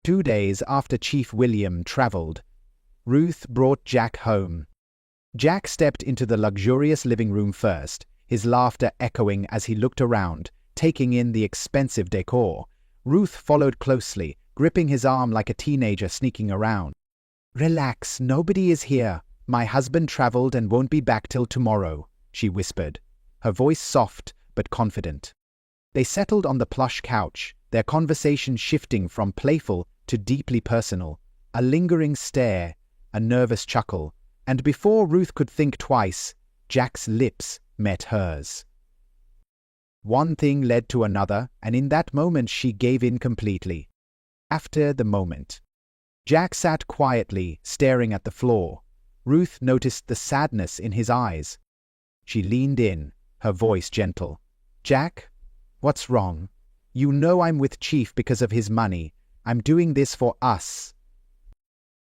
2 days after Chief William traveled, Ruth brought Jack home. Jack stepped into the luxurious living room first, his laughter echoing as he looked around, taking in the expensive decor. Ruth followed closely, gripping his arm like a teenager sneaking around. "Relax, nobody is here. My husband traveled and won't be back till tomorrow," she whispered, her voice soft but confident. They settled on the plush couch, their conversation shifting from playful to deeply personal, a lingering stare, a nervous chuckle, and before Ruth could think twice, Jack's lips met hers. One thing led to another, and in that moment she gave in completely. After the moment, Jack sat quietly, staring at the floor. Ruth noticed the sadness in his eyes. She leaned in, her voice gentle. "Jack, what's wrong? You know I'm with Chief because of his money. I'm doing this for us."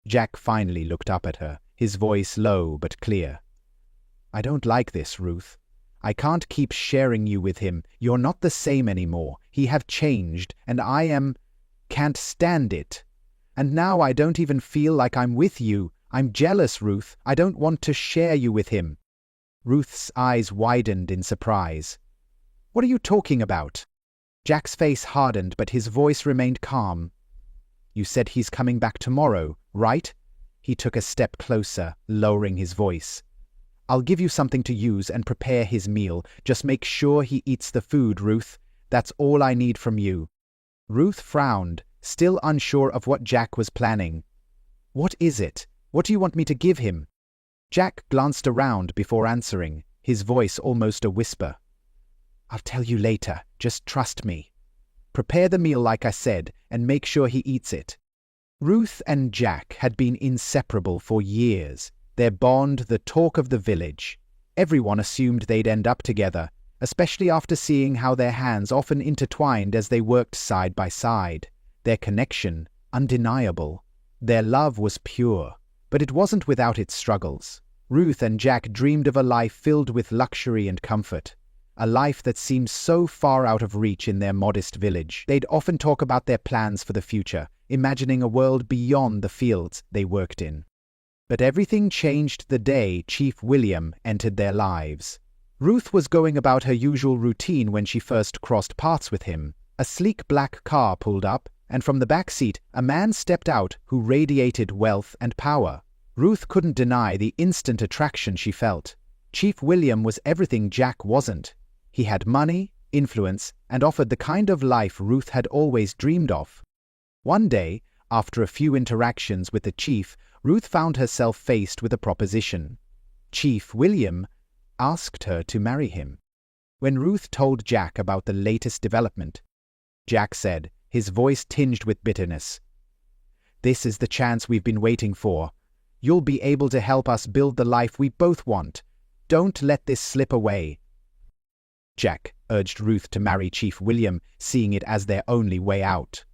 Jack finally looked up at her, his voice low but clear. "I don't like this, Ruth. I can't keep sharing you with him. You're not the same anymore. He have changed, and can't stand it. And now I don't even feel like I'm with you. I'm jealous, Ruth. I don't want to share you with him." Ruth's eyes widened in surprise. "What are you talking about?" Jack's face hardened, but his voice remained calm. "You said he's coming back tomorrow, right?" He took a step closer, lowering his voice. "I'll give you something to use and prepare his meal. Just make sure he eats the food, Ruth. That's all I need from you." Ruth frowned, still unsure of what Jack was planning. "What is it? What do you want me to give him?" Jack glanced around before answering, his voice almost a whisper. "I'll tell you later. Just trust me. Prepare the meal like I said, and make sure he eats it." Ruth and Jack had been inseparable for years, their bond the talk of the village. Everyone assumed they'd end up together, especially after seeing how their hands often intertwined as they worked side by side. Their connection, undeniable. Their love was pure, but it wasn't without its struggles. Ruth and Jack dreamed of a life filled with luxury and comfort, a life that seemed so far out of reach in their modest village. They'd often talk about their plans for the future, imagining a world beyond the fields they worked in. But everything changed the day Chief William entered their lives. Ruth was going about her usual routine when she first crossed paths with him. A sleek black car pulled up, and from the back seat, a man stepped out who radiated wealth and power. Ruth couldn't deny the instant attraction she felt. Chief William was everything Jack wasn't. He had money, influence, and offered the kind of life Ruth had always dreamed of. One day, after a few interactions with the chief, Ruth found herself faced with a proposition. Chief William asked her to marry him. When Ruth told Jack about the latest development, Jack said, his voice tinged with bitterness, "This is the chance we've been waiting for. You'll be able to help us build the life we both want. Don't let this slip away." Jack urged Ruth to marry Chief William, seeing it as their only way out.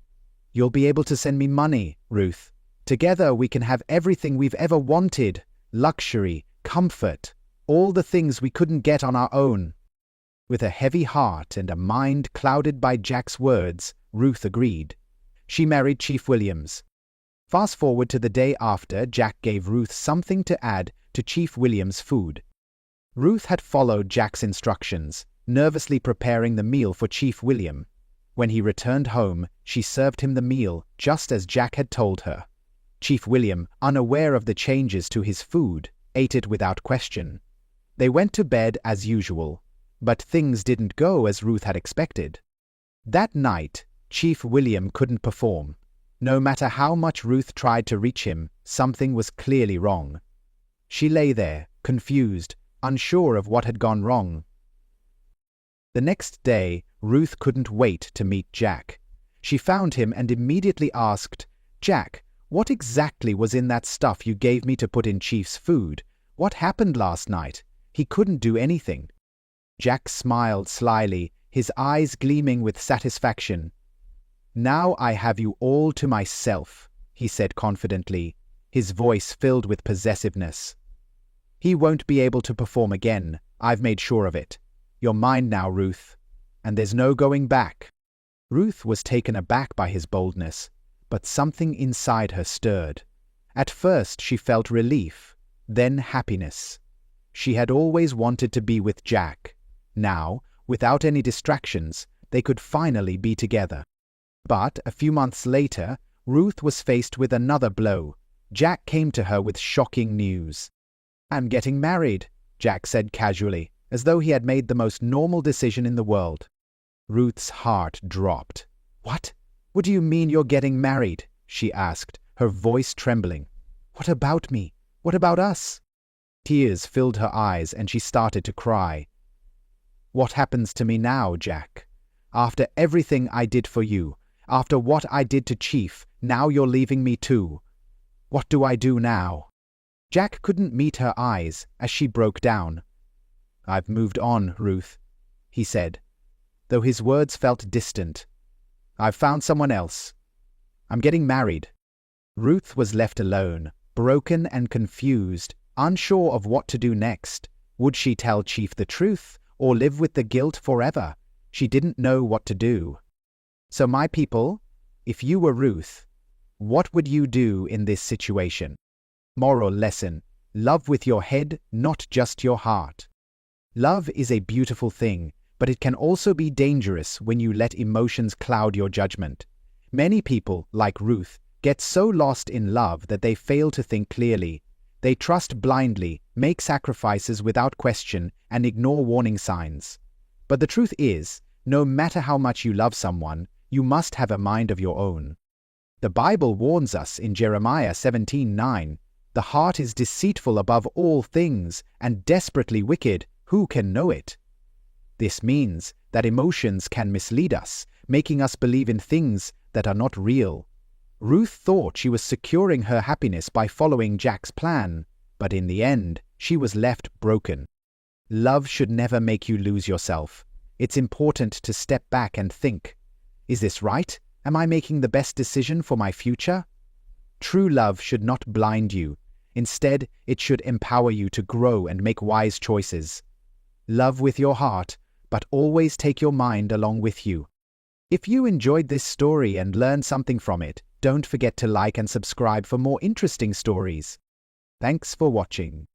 "You'll be able to send me money, Ruth. Together we can have everything we've ever wanted. Luxury, comfort, all the things we couldn't get on our own." With a heavy heart and a mind clouded by Jack's words, Ruth agreed. She married Chief Williams. Fast forward to the day after, Jack gave Ruth something to add to Chief William's food. Ruth had followed Jack's instructions, nervously preparing the meal for Chief William. When he returned home, she served him the meal just as Jack had told her. Chief William, unaware of the changes to his food, ate it without question. They went to bed as usual, but things didn't go as Ruth had expected. That night, Chief William couldn't perform. No matter how much Ruth tried to reach him, something was clearly wrong. She lay there, confused, unsure of what had gone wrong. The next day, Ruth couldn't wait to meet Jack. She found him and immediately asked, "Jack, what exactly was in that stuff you gave me to put in Chief's food? What happened last night? He couldn't do anything." Jack smiled slyly, his eyes gleaming with satisfaction. "Now I have you all to myself," he said confidently, his voice filled with possessiveness. "He won't be able to perform again. I've made sure of it. You're mine now, Ruth, and there's no going back." Ruth was taken aback by his boldness, but something inside her stirred. At first she felt relief, then happiness. She had always wanted to be with Jack. Now, without any distractions, they could finally be together. But a few months later, Ruth was faced with another blow. Jack came to her with shocking news. "I'm getting married," Jack said casually, as though he had made the most normal decision in the world. Ruth's heart dropped. "What? What do you mean you're getting married?" she asked, her voice trembling. "What about me? What about us?" Tears filled her eyes and she started to cry. "What happens to me now, Jack? After everything I did for you, after what I did to Chief, now you're leaving me too. What do I do now?" Jack couldn't meet her eyes as she broke down. "I've moved on, Ruth," he said, though his words felt distant. "I've found someone else. I'm getting married." Ruth was left alone, broken and confused, unsure of what to do next. Would she tell Chief the truth, or live with the guilt forever? She didn't know what to do. So my people, if you were Ruth, what would you do in this situation? Moral lesson: love with your head, not just your heart. Love is a beautiful thing, but it can also be dangerous when you let emotions cloud your judgment. Many people, like Ruth, get so lost in love that they fail to think clearly. They trust blindly, make sacrifices without question, and ignore warning signs. But the truth is, no matter how much you love someone, you must have a mind of your own. The Bible warns us in Jeremiah 17:9, "The heart is deceitful above all things, and desperately wicked. Who can know it?" This means that emotions can mislead us, making us believe in things that are not real. Ruth thought she was securing her happiness by following Jack's plan, but in the end, she was left broken. Love should never make you lose yourself. It's important to step back and think, is this right? Am I making the best decision for my future? True love should not blind you. Instead, it should empower you to grow and make wise choices. Love with your heart, but always take your mind along with you. If you enjoyed this story and learned something from it, don't forget to like and subscribe for more interesting stories. Thanks for watching.